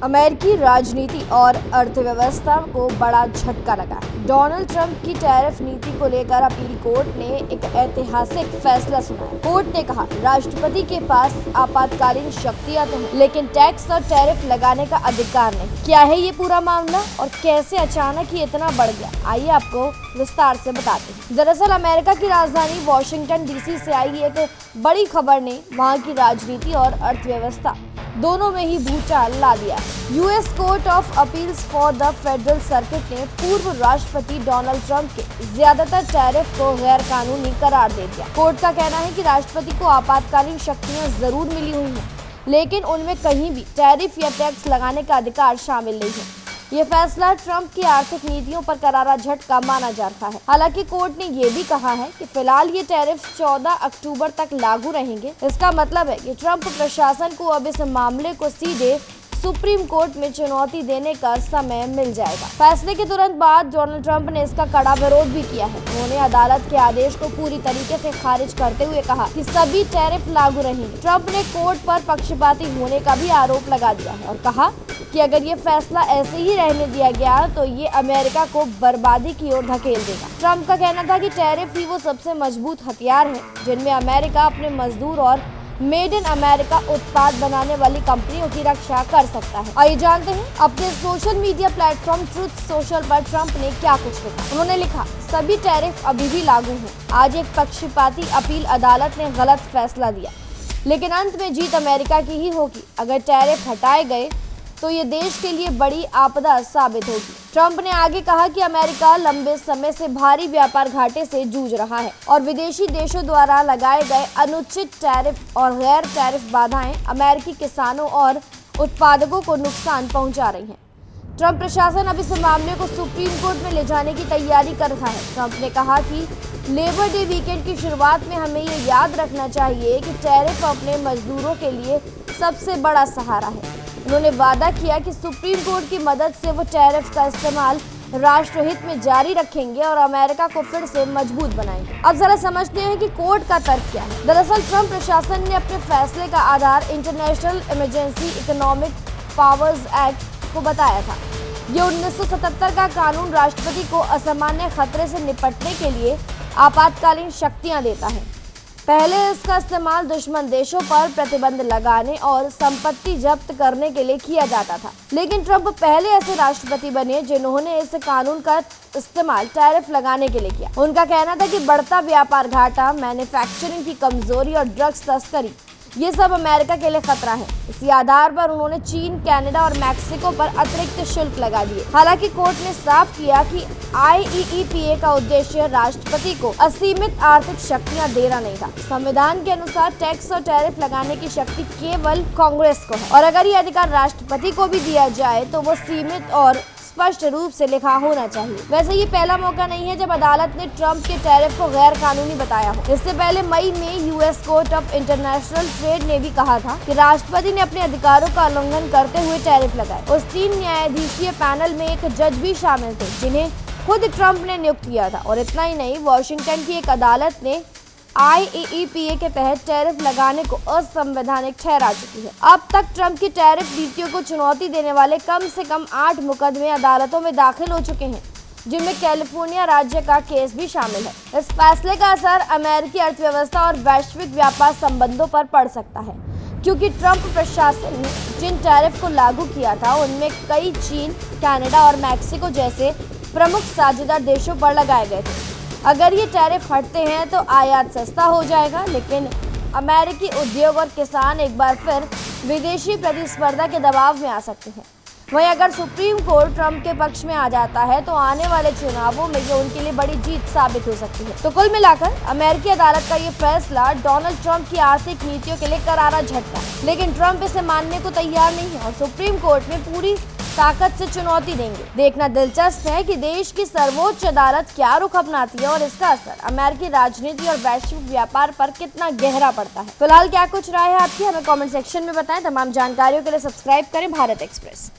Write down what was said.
अमेरिकी राजनीति और अर्थव्यवस्था को बड़ा झटका लगा है। डोनाल्ड ट्रंप की टैरिफ नीति को लेकर अपील कोर्ट ने एक ऐतिहासिक फैसला सुनाया। कोर्ट ने कहा, राष्ट्रपति के पास आपातकालीन शक्तियां तो हैं, लेकिन टैक्स और टैरिफ लगाने का अधिकार नहीं। क्या है ये पूरा मामला और कैसे अचानक ये इतना बढ़ गया, आइए आपको विस्तार से बताते हैं। दरअसल अमेरिका की राजधानी वॉशिंगटन डीसी से आई एक बड़ी खबर ने वहाँ की राजनीति और अर्थव्यवस्था दोनों में ही भूचाल ला दिया। US court of appeals for the federal circuit ने पूर्व राष्ट्रपति डोनाल्ड ट्रंप के ज्यादातर टैरिफ को गैर कानूनी करार दे दिया। कोर्ट का कहना है कि राष्ट्रपति को आपातकालीन शक्तियां जरूर मिली हुई हैं, लेकिन उनमें कहीं भी टैरिफ या टैक्स लगाने का अधिकार शामिल नहीं है। ये फैसला ट्रंप की आर्थिक नीतियों पर करारा झटका माना जा रहा है। हालांकि कोर्ट ने ये भी कहा है कि फिलहाल ये टैरिफ 14 अक्टूबर तक लागू रहेंगे। इसका मतलब है कि ट्रंप प्रशासन को अब इस मामले को सीधे सुप्रीम कोर्ट में चुनौती देने का समय मिल जाएगा। फैसले के तुरंत बाद डोनाल्ड ट्रंप ने इसका कड़ा विरोध भी किया है। उन्होंने अदालत के आदेश को पूरी तरीके से खारिज करते हुए कहा कि सभी टैरिफ लागू रहेंगे। ट्रंप ने कोर्ट पर पक्षपाती होने का भी आरोप लगा दिया है और कहा कि अगर ये फैसला ऐसे ही रहने दिया गया तो ये अमेरिका को बर्बादी की ओर धकेल देगा। ट्रंप का कहना था कि टैरिफ ही वो सबसे मजबूत हथियार है जिनमें अमेरिका अपने मजदूर और मेड इन अमेरिका उत्पाद बनाने वाली कंपनियों की रक्षा कर सकता है। आइए जानते हैं अपने social media platform truth social पर ट्रंप ने क्या कुछ लिखा। उन्होंने लिखा, सभी टैरिफ अभी भी लागू हैं। आज एक पक्षपाती अपील अदालत ने गलत फैसला दिया, लेकिन अंत में जीत अमेरिका की ही होगी। अगर टैरिफ हटाए गए तो ये देश के लिए बड़ी आपदा साबित होगी। ट्रंप ने आगे कहा कि अमेरिका लंबे समय से भारी व्यापार घाटे से जूझ रहा है और विदेशी देशों द्वारा लगाए गए अनुचित टैरिफ और गैर टैरिफ बाधाएं अमेरिकी किसानों और उत्पादकों को नुकसान पहुंचा रही हैं। ट्रंप प्रशासन अब इस मामले को सुप्रीम कोर्ट में ले जाने की तैयारी कर रहा है। ट्रंप ने कहा कि लेबर डे वीकेंड की शुरुआत में हमें ये याद रखना चाहिए कि टैरिफ अपने मजदूरों के लिए सबसे बड़ा सहारा है। उन्होंने वादा किया कि सुप्रीम कोर्ट की मदद से वो टैरिफ का इस्तेमाल राष्ट्रहित में जारी रखेंगे और अमेरिका को फिर से मजबूत बनाएंगे। अब जरा समझते हैं कि कोर्ट का तर्क क्या है। दरअसल ट्रंप प्रशासन ने अपने फैसले का आधार International Emergency Economic Powers Act को बताया था। ये 1977 का कानून राष्ट्रपति को असामान्य खतरे से निपटने के लिए आपातकालीन शक्तियां देता है। पहले इसका इस्तेमाल दुश्मन देशों पर प्रतिबंध लगाने और संपत्ति जब्त करने के लिए किया जाता था, लेकिन ट्रंप पहले ऐसे राष्ट्रपति बने जिन्होंने इस कानून का इस्तेमाल टैरिफ लगाने के लिए किया। उनका कहना था कि बढ़ता व्यापार घाटा, मैन्युफैक्चरिंग की कमजोरी और ड्रग्स तस्करी, ये सब अमेरिका के लिए खतरा है। इसी आधार पर उन्होंने चीन, कनाडा और मैक्सिको पर अतिरिक्त शुल्क लगा दिए। हालांकि कोर्ट ने साफ किया कि IEEPA का उद्देश्य राष्ट्रपति को असीमित आर्थिक शक्तियां देना नहीं था। संविधान के अनुसार टैक्स और टैरिफ लगाने की शक्ति केवल कांग्रेस को है और अगर ये अधिकार राष्ट्रपति को भी दिया जाए तो वो सीमित और स्पष्ट रूप से लिखा होना चाहिए। वैसे ये पहला मौका नहीं है जब अदालत ने ट्रंप के टैरिफ को गैर कानूनी बताया हो। इससे पहले मई में US court of international trade ने भी कहा था कि राष्ट्रपति ने अपने अधिकारों का उल्लंघन करते हुए टैरिफ लगाए। उस 3 न्यायाधीशीय पैनल में एक जज भी शामिल थे जिन्हें खुद ट्रंप ने नियुक्त किया था। और इतना ही नहीं, वॉशिंगटन की एक अदालत ने IEEPA के तहत टैरिफ लगाने को असंवैधानिक ठहरा चुकी है। अब तक ट्रंप की टैरिफ नीतियों को चुनौती देने वाले कम से कम 8 मुकदमे अदालतों में दाखिल हो चुके हैं, जिनमें कैलिफोर्निया राज्य का केस भी शामिल है। इस फैसले का असर अमेरिकी अर्थव्यवस्था और वैश्विक व्यापार संबंधों पर पड़ सकता है, क्योंकि ट्रंप प्रशासन ने जिन टैरिफ को लागू किया था उनमें कई चीन, कनाडा और मैक्सिको जैसे प्रमुख साझेदार देशों पर लगाए गए थे। अगर ये टैरिफ हटते हैं तो आयात सस्ता हो जाएगा, लेकिन अमेरिकी उद्योग और किसान एक बार फिर विदेशी प्रतिस्पर्धा के दबाव में आ सकते हैं। वहीं अगर सुप्रीम कोर्ट ट्रंप के पक्ष में आ जाता है तो आने वाले चुनावों में ये उनके लिए बड़ी जीत साबित हो सकती है। तो कुल मिलाकर अमेरिकी अदालत का ये फैसला डोनाल्ड ट्रंप की आर्थिक नीतियों के लिए करारा झटका, लेकिन ट्रंप इसे मानने को तैयार नहीं है और सुप्रीम कोर्ट में पूरी ताकत से चुनौती देंगे। देखना दिलचस्प है कि देश की सर्वोच्च अदालत क्या रुख अपनाती है और इसका असर अमेरिकी राजनीति और वैश्विक व्यापार पर कितना गहरा पड़ता है। फिलहाल क्या कुछ राय है आपकी, हमें कमेंट सेक्शन में बताएं। तमाम जानकारियों के लिए सब्सक्राइब करें भारत एक्सप्रेस।